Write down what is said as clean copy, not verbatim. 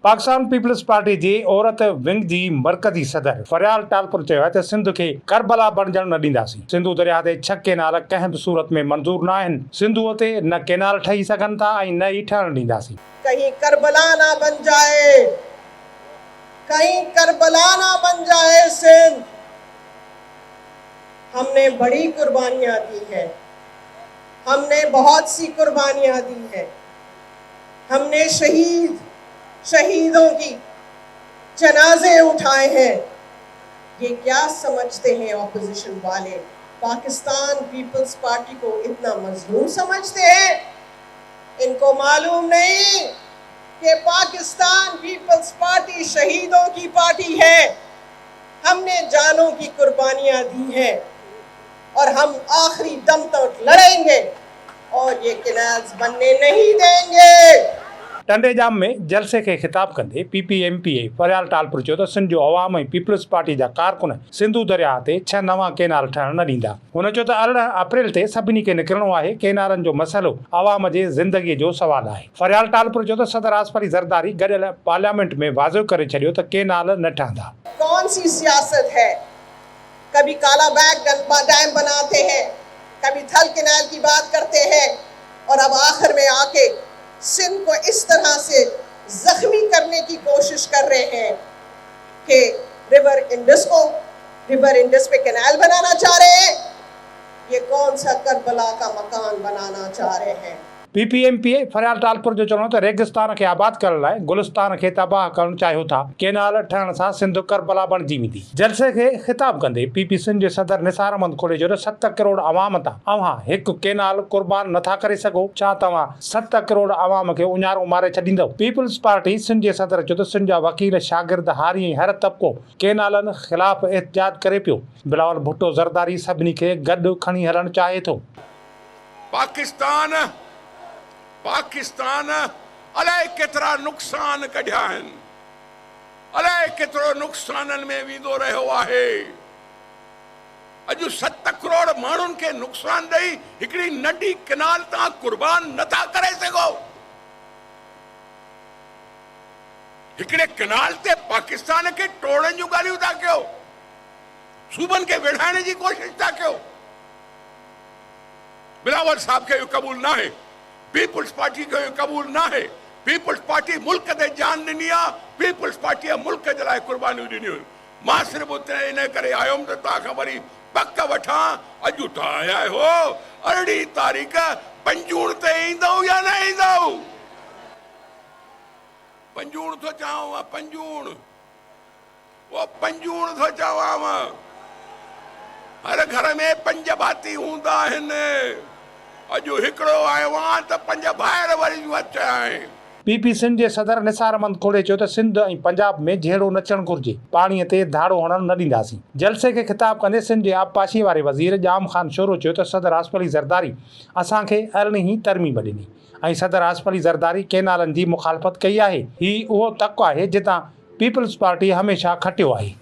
Pakistan peoples party जी औरत wing जी मरकज़ी सदर फरियाल टालपुर चयो आहे त सिंध खे करबला बणजण न ॾींदासीं। सिंधु दरिया ते 6 केनाल कंहिं बि सूरत में मंज़ूर न आहिनि। सिंधुअ ते न केनाल ठही सघनि था ऐं न ई ठहण ॾींदासीं। कहीं करबला ना बन जाए, कहीं करबला ना बन जाए सिंध। हमने बड़ी कुर्बानियां दी है, हमने बहुत सी कुर्बानियां दी है, हमने शहीदों की जनाजे उठाए हैं। ये क्या समझते हैं ऑपोजिशन वाले? पाकिस्तान पीपल्स पार्टी को इतना मजलूम समझते हैं? इनको मालूम नहीं कि पाकिस्तान पीपल्स पार्टी शहीदों की पार्टी है। हमने जानों की कुर्बानियां दी हैं और हम आखिरी दम तक लड़ेंगे और ये कैनाल्स बनने नहीं देंगे। टंडेजाम में जलसे के खिताब कंदे PPMPA फरियाल टालपुर चयो त सिंध जो अवाम ऐं पीपल्स पार्टी जा कारकुन सिंधु दरिया ते 6 नवां केनाल ठहण न ॾींदा। हुन चयो त 18 अप्रैल ते सभिनी खे निकिरणो आहे। केनालनि जो मसइलो अवाम जे ज़िंदगीअ जो सवाल आहे। फरियाल टालपुर चयो त सदर आसिफ अली ज़रदारी गॾियल पार्लियामेंट में वाज़िह करे छॾियो त केनाल न ठहंदा। कौन सी सियासत है? कभी काला बैग डैम बनाते हैं, कभी थल कैनाल की बात करते हैं और अब आखिर में आके सिंध को इस तरह से जख्मी करने की कोशिश कर रहे हैं कि रिवर इंडस पे कैनाल बनाना चाह रहे हैं। ये कौन सा करबला का मकान बनाना चाह रहे हैं? PPMPA फरियाल टालपुर जो चवणो त रेगिस्तान खे आबाद करण लाइ गुलिस्तान खे तबाह करणु चाहियो था। केनाल ठहण सां सिंध करबला बणिजी वेंदी। जलसे खे खिताब कंदे PP सिंध जे सदर निसार अहमद खोड़े चयो त 7 करोड़ अवाम तां अव्हां हिकु केनाल कुर्बान नथा करे सघो। छा तव्हां 7 करोड़ अवाम खे उञारो मारे छॾींदव? पीपल्स पार्टी सिंध जे सदर चयो त सिंध जा वकील, शागिर्द, हारी ऐं हर तबिको केनालनि ख़िलाफ़ एहतजाज करे पियो। बिलावल भुट्टो ज़रदारी सभिनी खे गॾु खणी हलणु चाहे थो। पाकिस्तान अलाए केतिरा नुक़सान कढिया आहिनि, अलाए केतिरो नुक़साननि में वेंदो रहियो आहे। अॼु 7 करोड़ माण्हुनि खे नुक़सान ॾेई हिकिड़ी नंढी केनाल तव्हां कुर्बान नथा करे सघो। हिकिड़े केनाल ते पाकिस्तान खे टोड़नि जूं ॻाल्हियूं था कयो, सूबनि खे विढ़ाइण जी कोशिश था कयो। बिलावल साहब खे इहो क़बूल न आहे, पीपल्स पार्टी को कबूल ना है। पीपल्स पार्टी मुल्क दे जान ॾिनी आहे, पीपल्स पार्टी मुल्क जे लाइ कुर्बानियूं ॾिनियूं। मां सिर्फ़ु उते इन करे आयुमि त तव्हां खां वरी पक वठां। अॼु तव्हां आया हो 18 तारीख़ पंजूण ते ईंदव या न ईंदव? पंजूण थो चवां, पंजूण थो चवां। हर घर में 5 भाती हूंदा आहिनि। अॼु हिकिड़ो आयो आहे त 5 ॿाहिरि वरी अचा आहिनि। PP सिंध जे सदर निसार अहमद खोड़े चयो त सिंध ऐं पंजाब में जहिड़ो नचणु घुरिजे, पाणीअ ते धाड़ो हणणु न ॾींदासीं। जलसे खे खिताब कंदे सिंध जे आबपाशी वारे वज़ीर जाम ख़ान शोरो चयो त सदर आसिफ अली ज़रदारी असांखे अरिड़हीं तरमीम ॾिनी ऐं सदर आसिफ अली ज़रदारी केनालनि जी मुखालफ़त कई आहे। ही उहो तक आहे जितां पीपल्स पार्टी हमेशह खटियो आहे।